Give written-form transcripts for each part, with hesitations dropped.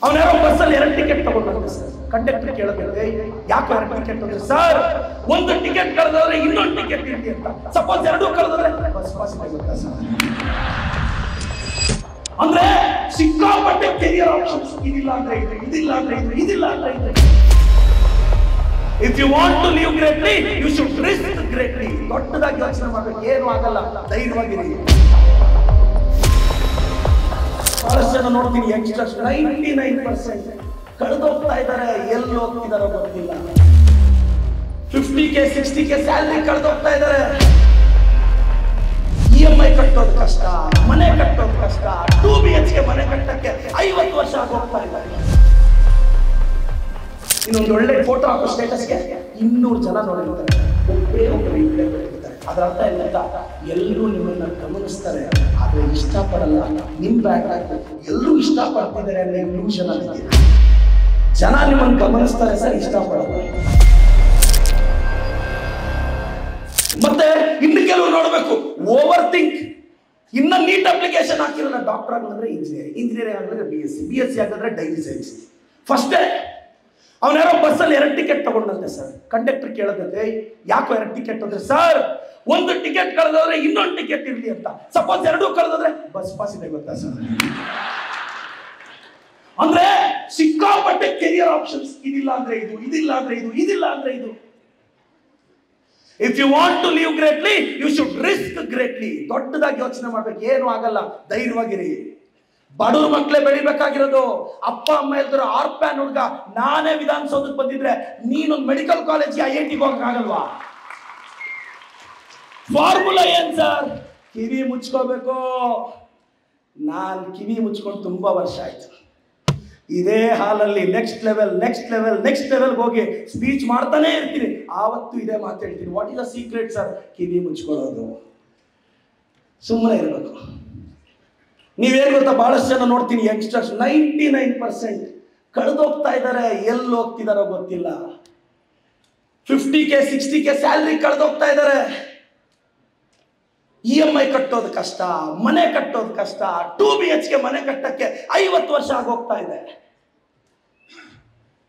ಅವನ ಯಾರೋ ಬಸ್ಸಲ್ಲಿ 2 ಟಿಕೆಟ್ ತಗೊಂಡಂತೆ ಸರ್. ಕಂಡಕ್ಟರ್ ಕೇಳಬೇಕು, ಯಾಕೆ 2 ಟಿಕೆಟ್ ಅಂದ್ರೆ, ಸರ್ ಒಂದು ಟಿಕೆಟ್ ಕಳೆದ್ರೆ ಇನ್ನೊಂದು ಟಿಕೆಟ್ ಇರಲಿ ಅಂತ. ಸಪೋಸ್ 2 ಕಳೆದ್ರೆ ಬಸ್ ಪಾಸ್ ಆಗುತ್ತಾ ಸರ್? ಅಂದ್ರೆ ಸಿಕ್ಕಾಪಟ್ಟೆ ಕೆರಿಯರ್ ಆಪ್ಷನ್ಸ್. ಇದಿಲ್ಲ ಅಂದ್ರೆ ಇದು, ಇದಿಲ್ಲ ಅಂದ್ರೆ ಇದು, ಇದಿಲ್ಲ ಅಂದ್ರೆ ಇದು. If you want to live greatly you should risk greatly. ದೊಡ್ಡದಾಗಿ ಯೋಚನೆ ಮಾಡಬೇಕು, ಏನು ಆಗಲ್ಲ, ಧೈರ್ಯವಾಗಿರಿ. ಬಹಳಷ್ಟು ಜನ ನೋಡ್ತೀನಿ ಯಂಗ್ಸ್ಟರ್ಸ್ 99% ಕಳೆದೋಗ್ತಾ ಇದ್ದಾರೆ. ಎಲ್ಲಿ ಹೋಗ್ತಿದಾರೋ ಗೊತ್ತಿಲ್ಲ. 50K 60K ಸ್ಯಾಲರಿ ಕಳೆದೋಗ್ತಾ ಇದ್ದಾರೆ. EMI ಕಟ್ಟೋದು ಕಷ್ಟ, ಮನೆ ಕಟ್ಟೋದು ಕಷ್ಟ. 2 BHK ಮನೆ ಕಟ್ಟಕ್ಕೆ 50 ವರ್ಷ ಆಗೋಗ್ತಾ ಇದ್ದಾರೆ. ಇನ್ನೊಂದು ಒಳ್ಳೆ ಫೋಟೋ ಹಾಕೋ ಸ್ಟೇಟಸ್ಗೆ 200 ಜನ ನೋಡಿರ್ತಾರೆ. ಒಬ್ಬರೇ ರಿಪ್ಲೈ ಕೊಟ್ಟಿರ್ತಾರೆ. ಅದರ ಅರ್ಥ ಏನಂತ, ಎಲ್ಲರೂ ನಿಮ್ಮನ್ನ ಗಮನಿಸ್ತಾರೆ ಆದ್ರೆ ಇಷ್ಟಪಡಲ್ಲ. ನಿಮ್ ಬ್ಯಾಕ್ ಎಲ್ಲರೂ ಇಷ್ಟಪಡ್ತಿದ್ದಾರೆ ಅನ್ನೋ ಇಲ್ಯೂಷನ್ ಅಲ್ಲಿ ಜನ ನಿಮ್ಮನ್ನು ಗಮನಿಸ್ತಾರೆ ಸರ್, ಇಷ್ಟಪಡಲ್ಲ. ಮತ್ತೆ ಇನ್ನು ಕೆಲವರು ನೋಡ್ಬೇಕು, ಓವರ್ ಥಿಂಕ್. ಇನ್ನ ನೀಟ್ ಅಪ್ಲಿಕೇಶನ್ ಹಾಕಿರಲ್ಲ. ಡಾಕ್ಟರ್ ಆಗಿದ್ರೆ ಇಂಜಿನಿಯರಿಂಗ್ ಆಗಿದ್ರೆ BSc ಆಗಿದ್ರೆ ಡೈರಿ ಸೈನ್ಸ್. ಫಸ್ಟೇ ಅವನ ಯಾರೋ ಬಸ್ಸಲ್ಲಿ 2 ಟಿಕೆಟ್ ತಗೊಂಡಂತೆ ಸರ್. ಕಂಡಕ್ಟರ್ ಕೇಳದಂತೆ, ಯಾಕೋ 2 ಟಿಕೆಟ್ ಅಂದ್ರೆ, ಸರ್ ಒಂದು ಟಿಕೆಟ್ ಕಳೆದ್ರೆ ಇನ್ನೊಂದು ಟಿಕೆಟ್ ಇರಲಿ ಅಂತ. ಸಪೋಸ್ 2 ಕಳೆದ್ರೆ ಬಸ್ ಪಾಸ್ ಇದೆ ಗೊತ್ತಾ ಸರ್? ಅಂದ್ರೆ ಸಿಕ್ಕಾಪಟ್ಟೆ ಕೆರಿಯರ್ ಆಪ್ಷನ್ಸ್. ಇದಿಲ್ಲ ಅಂದ್ರೆ ಇದು, ಇದಿಲ್ಲ ಅಂದ್ರೆ ಇದು, ಇದಿಲ್ಲ ಅಂದ್ರೆ ಇದು. If you want to live greatly you should risk greatly. ದೊಡ್ಡದಾಗಿ ಯೋಚನೆ ಮಾಡ್ಬೇಕು, ಏನು ಆಗಲ್ಲ, ಧೈರ್ಯವಾಗಿರಿ. ಬಡವ್ರ ಮಕ್ಕಳೇ ಬೆಳಿಬೇಕಾಗಿರೋದು. ಅಪ್ಪ ಅಮ್ಮ ಇಲ್ದಿರೋ ಆರ್ಪ್ಯಾನ್ ಹುಡುಗ ನಾನೇ ವಿಧಾನಸೌಧಕ್ಕೆ ಬಂದಿದ್ರೆ ನೀನೊಂದು ಮೆಡಿಕಲ್ ಕಾಲೇಜ್ಗೆ IIT ಹೋಗಕ್ಕಾಗಲ್ವಾ? ಫಾರ್ಮುಲಾ ಏನ್ ಸರ್? ಕಿವಿ ಮುಚ್ಕೋಬೇಕು. ನಾನು ಕಿವಿ ಮುಚ್ಕೊಂಡು ತುಂಬಾ ವರ್ಷ ಆಯ್ತು. ಇದೇ ಹಾಲಲ್ಲಿ ನೆಕ್ಸ್ಟ್ ಲೆವೆಲ್ ಹೋಗಿ ಸ್ಪೀಚ್ ಮಾಡ್ತಾನೆ ಇರ್ತೀನಿ. ಆವತ್ತು ಇದೇ ಮಾತಾಡ್ತೀನಿ. What is the secret sir? ಕಿವಿ ಮುಚ್ಕೊಳ್ಳೋದು. ಸುಮ್ಮನೆ ಇರಬೇಕು. ನೀವೇನು ಗೊತ್ತಾ, ಬಹಳಷ್ಟು ಜನ ನೋಡ್ತೀನಿ ಯಂಗ್ಸ್ಟರ್ಸ್ 99% ಕಳೆದೋಗ್ತಾ ಇದ್ದಾರೆ. ಎಲ್ಲಿ ಹೋಗ್ತಿದಾರೋ ಗೊತ್ತಿಲ್ಲ. 50K 60K ಸ್ಯಾಲರಿ ಕಳೆದೋಗ್ತಾ ಇದ್ದಾರೆ. EMI ಕಟ್ಟೋದು ಕಷ್ಟ, ಮನೆ ಕಟ್ಟೋದು ಕಷ್ಟ. 2 BHK ಮನೆ ಕಟ್ಟಕ್ಕೆ 50 ವರ್ಷ ಆಗೋಗ್ತಾ ಇದೆ.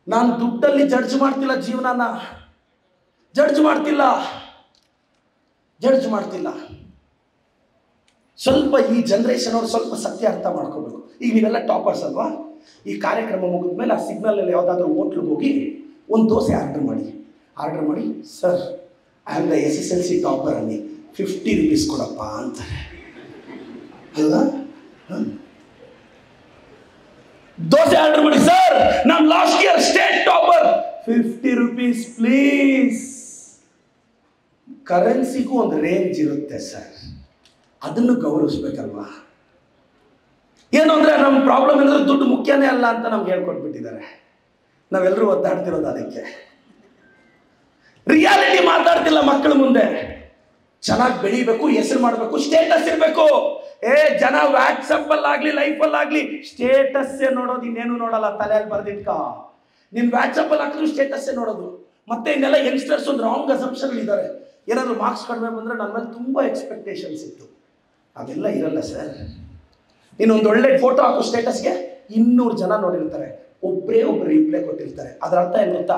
ನಾನು ದುಡ್ಡಲ್ಲಿ ಜಡ್ಜ್ ಮಾಡ್ತಿಲ್ಲ, ಜೀವನನ ಜಡ್ಜ್ ಮಾಡ್ತಿಲ್ಲ. ಸ್ವಲ್ಪ ಈ ಜನರೇಷನ್ ಅವ್ರು ಸ್ವಲ್ಪ ಸತ್ಯ ಅರ್ಥ ಮಾಡ್ಕೋಬೇಕು. ಈಗ ನೀವೆಲ್ಲ ಟಾಪರ್ಸ್ ಅಲ್ವಾ? ಈ ಕಾರ್ಯಕ್ರಮ ಮುಗಿದ್ಮೇಲೆ ಆ ಸಿಗ್ನಲಲ್ಲಿ ಯಾವುದಾದ್ರೂ ಹೋಟ್ಲಿಗೆ ಹೋಗಿ ಒಂದು ದೋಸೆ ಆರ್ಡರ್ ಮಾಡಿ, sir I am the SSLC topper ಅನ್ನಿ, 50 ರೂಪೀಸ್ ಕೊಡಪ್ಪ ಅಂತಾರೆ ಅಲ್ವಾ? ದೋಸೆ ಆರ್ಡರ್ ಮಾಡಿ, ಸರ್ ನಾನು last year state topper, 50 rupees please. ಕರೆನ್ಸಿಗೂ ಒಂದು ರೇಂಜ್ ಇರುತ್ತೆ ಸರ್, ಅದನ್ನು ಗೌರವಿಸ್ಬೇಕಲ್ವಾ? ಏನು ಅಂದ್ರೆ ನಮ್ಮ ಪ್ರಾಬ್ಲಮ್ ಅಂದ್ರೆ ದುಡ್ಡು ಮುಖ್ಯನೇ ಅಲ್ಲ ಅಂತ ನಮ್ಗೆ ಹೇಳ್ಕೊಟ್ಬಿಟ್ಟಿದ್ದಾರೆ. ನಾವೆಲ್ಲರೂ ಒದ್ದಾಡ್ತಿರೋದು ಅದಕ್ಕೆ. ರಿಯಾಲಿಟಿ ಮಾತಾಡ್ತಿಲ್ಲ ಮಕ್ಕಳ ಮುಂದೆ. ಚೆನ್ನಾಗಿ ಬೆಳಿಬೇಕು, ಹೆಸರು ಮಾಡಬೇಕು, ಸ್ಟೇಟಸ್ ಇರಬೇಕು. ಜನ ವಾಟ್ಸಪ್ ಅಲ್ಲಾಗ್ಲಿ ಲೈಫಲ್ಲಾಗ್ಲಿ ಸ್ಟೇಟಸ್ಸೇ ನೋಡೋದು, ಇನ್ನೇನು ನೋಡಲ್ಲ. ತಲೆಯಲ್ಲಿ ಬರ್ದಿಟ್ಕ. ನೀನು ವಾಟ್ಸಪ್ ಅಲ್ಲಿ ಹಾಕಿದ್ರು ಸ್ಟೇಟಸ್ಸೇ ನೋಡೋದು. ಮತ್ತೆ ಇನ್ನೆಲ್ಲ ಯಂಗ್ಸ್ಟರ್ಸ್ ಒಂದು ರಾಂಗ್ ಅಸಂಪ್ಷನ್ ಇದ್ದಾರೆ. ಏನಾದ್ರು ಮಾರ್ಕ್ಸ್ ಕಡಿಮೆ ಬಂದ್ರೆ ನನ್ನ ಮೇಲೆ ತುಂಬಾ ಎಕ್ಸ್ಪೆಕ್ಟೇಷನ್ಸ್ ಇತ್ತು. ಅದೆಲ್ಲ ಇರಲ್ಲ ಸರ್. ಇನ್ನೊಂದು ಒಳ್ಳೆ ಫೋಟೋ ಹಾಕೋ ಸ್ಟೇಟಸ್ಗೆ 200 ಜನ ನೋಡಿರ್ತಾರೆ. ಒಬ್ಬರೇ ರಿಪ್ಲೈ ಕೊಟ್ಟಿರ್ತಾರೆ. ಅದರ ಅರ್ಥ ಏನು ಗೊತ್ತಾ,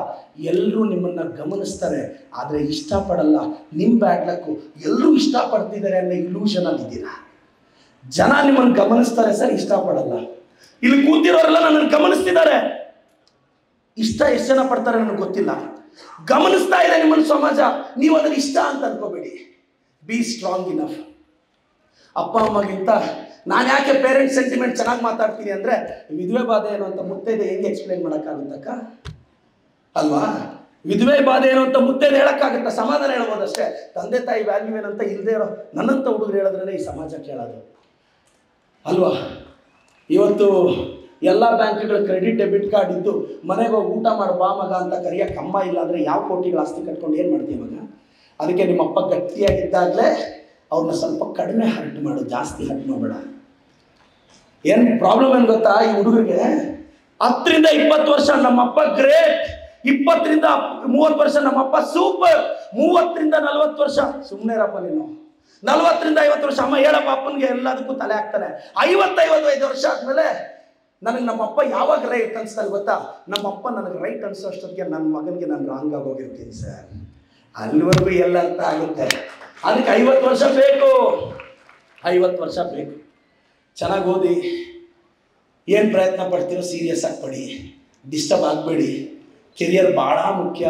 ಎಲ್ಲರೂ ನಿಮ್ಮನ್ನ ಗಮನಿಸ್ತಾರೆ ಆದರೆ ಇಷ್ಟಪಡಲ್ಲ. ನಿಮ್ಮ ಬ್ಯಾಡ್ ಲಕ್, ಎಲ್ಲರೂ ಇಷ್ಟಪಡ್ತಿದ್ದಾರೆ ಅನ್ನೋ ಇಲ್ಯೂಷನ್ ಅಲ್ಲಿ ಇದ್ದೀರಾ. ಜನ ನಿಮ್ಮನ್ನು ಗಮನಿಸ್ತಾರೆ ಸರ್, ಇಷ್ಟಪಡಲ್ಲ. ಇಲ್ಲಿ ಕೂತಿರೋರೆಲ್ಲ ನನ್ನನ್ನು ಗಮನಿಸ್ತಿದ್ದಾರೆ. ಎಷ್ಟು ಜನ ಪಡ್ತಾರೆ ನನಗೆ ಗೊತ್ತಿಲ್ಲ. ಗಮನಿಸ್ತಾ ಇದೆ ನಿಮ್ಮನ್ನು ಸಮಾಜ. ನೀವು ಅದನ್ನು ಇಷ್ಟ ಅಂತ ಅನ್ಕೋಬೇಡಿ. Be strong enough. ಅಪ್ಪ ಅಮ್ಮಗಿಂತ ನಾನು ಯಾಕೆ ಪೇರೆಂಟ್ಸ್ ಸೆಂಟಿಮೆಂಟ್ ಚೆನ್ನಾಗಿ ಮಾತಾಡ್ತೀನಿ ಅಂದರೆ, ವಿಧವೆ ಬಾಧೆ ಏನು ಅಂತ ಮುತ್ತೈದೆ ಹೆಂಗೆ ಎಕ್ಸ್ಪ್ಲೈನ್ ಮಾಡೋಕ್ಕಾಗುತ್ತಕ್ಕ ಅಲ್ವಾ? ವಿಧವೆ ಬಾಧೆ ಏನು ಅಂತ ಮುತ್ತೈದೆ ಹೇಳೋಕ್ಕಾಗುತ್ತಾ? ಸಮಾಧಾನ ಹೇಳ್ಬೋದಷ್ಟೇ. ತಂದೆ ತಾಯಿ ವ್ಯಾಲ್ಯೂ ಏನಂತ ಇಲ್ಲದೆ ಇರೋ ನನ್ನಂಥ ಹುಡುಗರು ಹೇಳಿದ್ರೆ ಈ ಸಮಾಜ ಕೇಳೋದು ಅಲ್ವಾ? ಇವತ್ತು ಎಲ್ಲ ಬ್ಯಾಂಕ್ಗಳ ಕ್ರೆಡಿಟ್ ಡೆಬಿಟ್ ಕಾರ್ಡ್ ಇದ್ದು ಮನೆಗೆ ಹೋಗಿ ಊಟ ಮಾಡಿ ಬಾ ಮಗ ಅಂತ ಕರೆಯೋಕೆ ಅಮ್ಮ ಇಲ್ಲ ಅಂದರೆ ಯಾವ ಕೋಟಿಗಳ ಆಸ್ತಿ ಕಟ್ಕೊಂಡು ಏನು ಮಾಡ್ತೀವಿ ಮಗ? ಅದಕ್ಕೆ ನಿಮ್ಮಪ್ಪ ಗಟ್ಟಿಯಾಗಿದ್ದಾಗಲೇ ಅವ್ರನ್ನ ಸ್ವಲ್ಪ ಕಡಿಮೆ ಹರ್ಟ್ ಮಾಡು, ಜಾಸ್ತಿ ಹರ್ಟ್ ಮಾಡಬೇಡ. ಏನು ಪ್ರಾಬ್ಲಮ್ ಏನು ಗೊತ್ತಾ, ಈ ಹುಡುಗರಿಗೆ 10 ರಿಂದ 20 ವರ್ಷ ನಮ್ಮಪ್ಪ ಗ್ರೇಟ್, 20 ರಿಂದ 30 ವರ್ಷ ನಮ್ಮಪ್ಪ ಸೂಪರ್, 30 ರಿಂದ 40 ವರ್ಷ ಸುಮ್ಮನೆ ರಪ್ಪ ನೀನು, 40 ರಿಂದ 50 ವರ್ಷ ಅಮ್ಮ ಹೇಳಪ್ಪ ಅಪ್ಪನಿಗೆ ಎಲ್ಲದಕ್ಕೂ ತಲೆ ಹಾಕ್ತಾನೆ. 50-55 ವರ್ಷ ಆದ್ಮೇಲೆ ನನಗೆ ನಮ್ಮಪ್ಪ ಯಾವಾಗ ರೈಟ್ ಅನ್ಸ್ತಾರೆ ಗೊತ್ತಾ? ನಮ್ಮಪ್ಪ ನನಗೆ ರೈಟ್ ಅನ್ಸೋ ಅಷ್ಟೊತ್ತಿಗೆ ನನ್ನ ಮಗನಿಗೆ ನಾನು ರಾಂಗ್ ಆಗೋಗಿರ್ತೀನಿ ಸರ್. ಅಲ್ಲಿವರೆಗೂ ಎಲ್ಲ ಅರ್ಥ ಆಗುತ್ತೆ. ಅದಕ್ಕೆ 50 ವರ್ಷ ಬೇಕು, 50 ವರ್ಷ ಬೇಕು. ಚೆನ್ನಾಗಿ ಓದಿ, ಏನು ಪ್ರಯತ್ನ ಪಡ್ತೀರೋ ಸೀರಿಯಸ್ ಆಗಿ ಪಡಿ, ಡಿಸ್ಟರ್ಬ್ ಆಗಬೇಡಿ. ಕೆರಿಯರ್ ಭಾಳ ಮುಖ್ಯ.